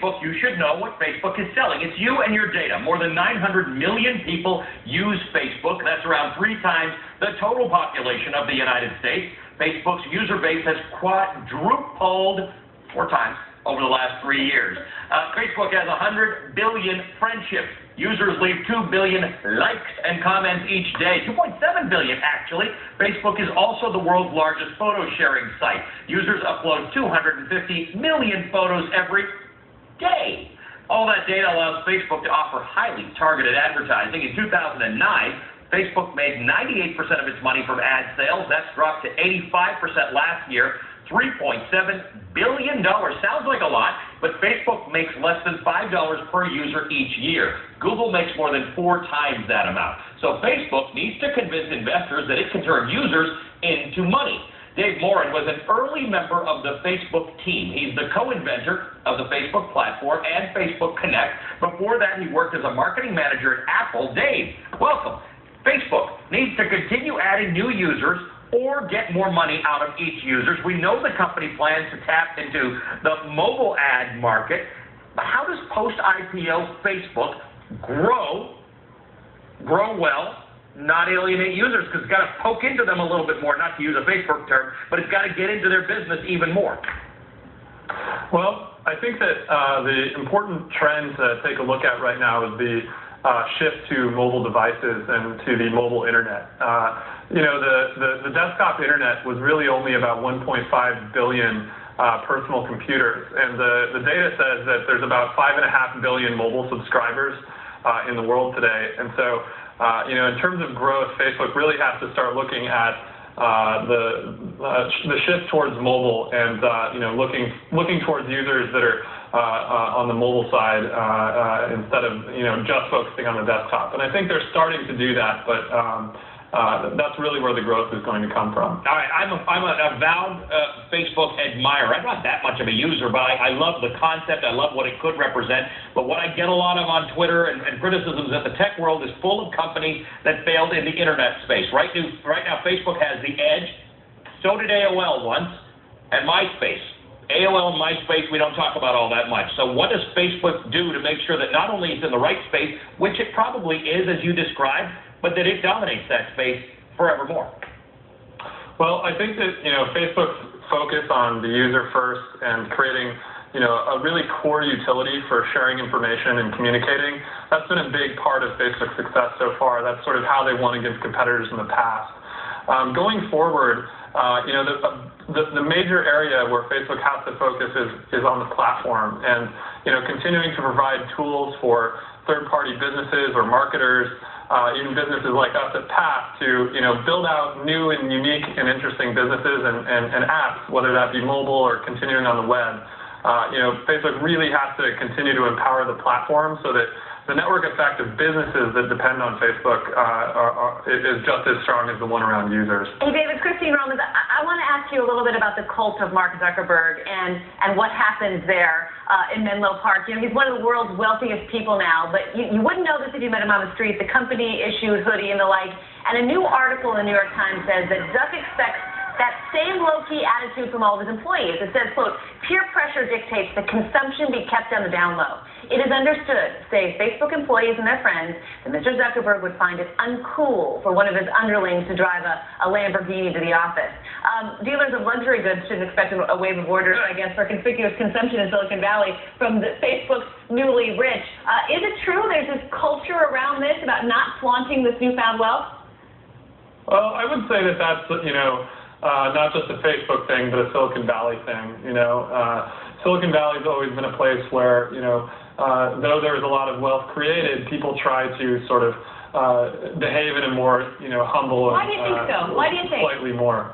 Facebook, you should know what Facebook is selling. It's you and your data. More than 900 million people use Facebook. That's around 3 times the total population of the United States. Facebook's user base has quadrupled 4 times over the last 3 years. Facebook has 100 billion friendships. Users leave 2 billion likes and comments each day. 2.7 billion, actually. Facebook is also the world's largest photo sharing site. Users upload 250 million photos every day. All that data allows Facebook to offer highly targeted advertising. In 2009, Facebook made 98% of its money from ad sales. That's dropped to 85% last year. $3.7 billion. Sounds like a lot, but Facebook makes less than $5 per user each year. Google makes more than 4 times that amount. So Facebook needs to convince investors that it can turn users into money. Dave Morin was an early member of the Facebook team. He's the co-inventor of the Facebook platform and Facebook Connect. Before that, he worked as a marketing manager at Apple. Dave, welcome. Facebook needs to continue adding new users or get more money out of each user. We know the company plans to tap into the mobile ad market. But how does post-IPO Facebook grow well, not alienate users? Because it's got to poke into them a little bit more, not to use a Facebook term, but it's got to get into their business even more. Well, I think that the important trend to take a look at right now is the shift to mobile devices and to the mobile internet. The desktop internet was really only about 1.5 billion personal computers, and the data says that there's about 5.5 billion mobile subscribers in the world today. And so, in terms of growth, Facebook really has to start looking at the shift towards mobile and looking towards users that are on the mobile side instead of just focusing on the desktop. And I think they're starting to do that, but that's really where the growth is going to come from. All right, I'm an avowed Facebook admirer. I'm not that much of a user, but I love the concept. I love what it could represent. But what I get a lot of on Twitter and criticisms that the tech world is full of companies that failed in the internet space. Right now, Facebook has the edge. So did AOL once, and MySpace. AOL and MySpace, we don't talk about all that much. So what does Facebook do to make sure that not only it's in the right space, which it probably is, as you described, but that it dominates that space forevermore? Well, I think that Facebook's focus on the user first and creating a really core utility for sharing information and communicating, that's been a big part of Facebook's success so far. That's sort of how they won against competitors in the past. Going forward, the major area where Facebook has to focus is on the platform, and continuing to provide tools for third-party businesses or marketers, even businesses like us at Path, to build out new and unique and interesting businesses and apps, whether that be mobile or continuing on the web. Facebook really has to continue to empower the platform so that the network effect of businesses that depend on Facebook is just as strong as the one around users. Hey, David, Christine Romans, I want to ask you a little bit about the cult of Mark Zuckerberg and what happens there in Menlo Park. He's one of the world's wealthiest people now, but you wouldn't know this if you met him on the street. The company issued hoodie and the like, and a new article in the New York Times says that Zuck expects that same low-key attitude from all of his employees. It says, quote, peer pressure dictates that consumption be kept on the down low. It is understood, say Facebook employees and their friends, that Mr. Zuckerberg would find it uncool for one of his underlings to drive a Lamborghini to the office. Dealers of luxury goods shouldn't expect a wave of orders, I guess, for conspicuous consumption in Silicon Valley from Facebook's newly rich. Is it true there's this culture around this about not flaunting this newfound wealth? Well, I would say that that's, not just a Facebook thing, but a Silicon Valley thing. Silicon Valley's always been a place where, though there's a lot of wealth created, people try to sort of behave in a more, humble. Why do you think so? Why do you think? Slightly more.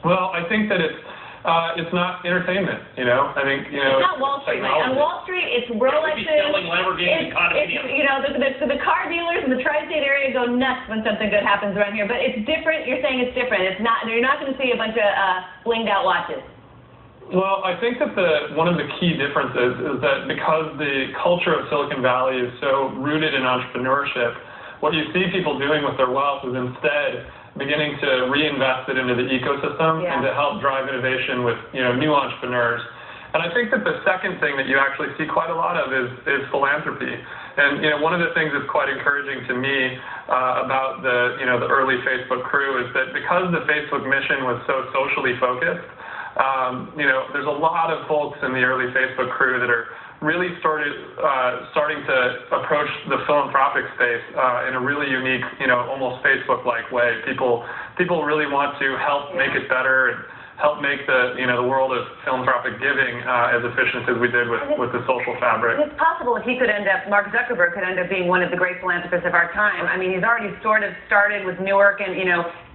Well, I think that it's not entertainment. I think it's not Wall Street. On Wall Street, it's Rolexes. Selling Lamborghinis, the car dealers in the tri-state area go nuts when something good happens around here. But it's different. You're saying it's different. It's not. You're not going to see a bunch of blinged out watches. Well, I think that one of the key differences is that because the culture of Silicon Valley is so rooted in entrepreneurship, what you see people doing with their wealth is instead beginning to reinvest it into the ecosystem and to help drive innovation with new entrepreneurs. And I think that the second thing that you actually see quite a lot of is philanthropy. And one of the things that's quite encouraging to me about the early Facebook crew is that because the Facebook mission was so socially focused, there's a lot of folks in the early Facebook crew that are really starting to approach the philanthropic space in a really unique, almost Facebook-like way. People really want to help make it better and help make the world of philanthropic giving as efficient as we did with the social fabric. It's possible that Mark Zuckerberg could end up being one of the great philanthropists of our time. I mean, he's already sort of started with Newark and,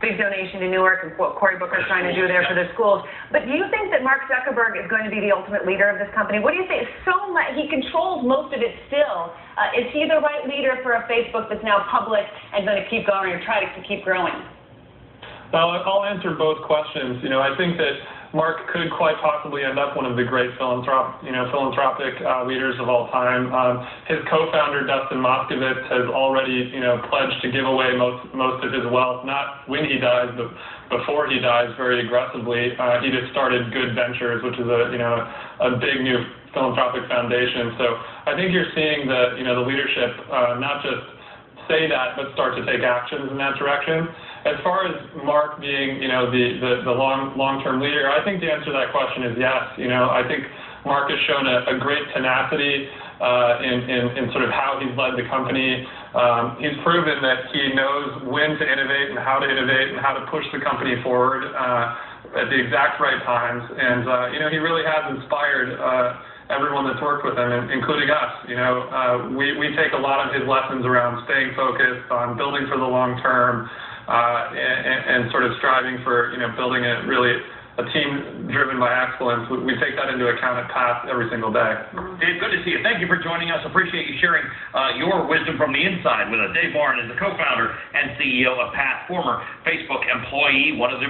big donation to Newark and what Cory Booker's trying to do there for their schools. But do you think that Mark Zuckerberg is going to be the ultimate leader of this company? What do you think? So much, he controls most of it still. Is he the right leader for a Facebook that's now public and going to keep going or try to keep growing? Well, I'll answer both questions. I think that Mark could quite possibly end up one of the great philanthropic leaders of all time. His co-founder, Dustin Moskovitz, has already, pledged to give away most of his wealth, not when he dies, but before he dies, very aggressively. He just started Good Ventures, which is a big new philanthropic foundation. So I think you're seeing the leadership not just say that, but start to take actions in that direction. As far as Mark being, the long-term leader, I think the answer to that question is yes. I think Mark has shown a great tenacity in sort of how he's led the company. He's proven that he knows when to innovate and how to innovate and how to push the company forward at the exact right times. And, he really has inspired everyone that's worked with him, including us. We take a lot of his lessons around staying focused on building for the long term, and sort of striving for, building a team driven by excellence. We take that into account at Path every single day. Dave, good to see you. Thank you for joining us. Appreciate you sharing your wisdom from the inside with us. Dave Barnes is the co-founder and CEO of Path, former Facebook employee, one of the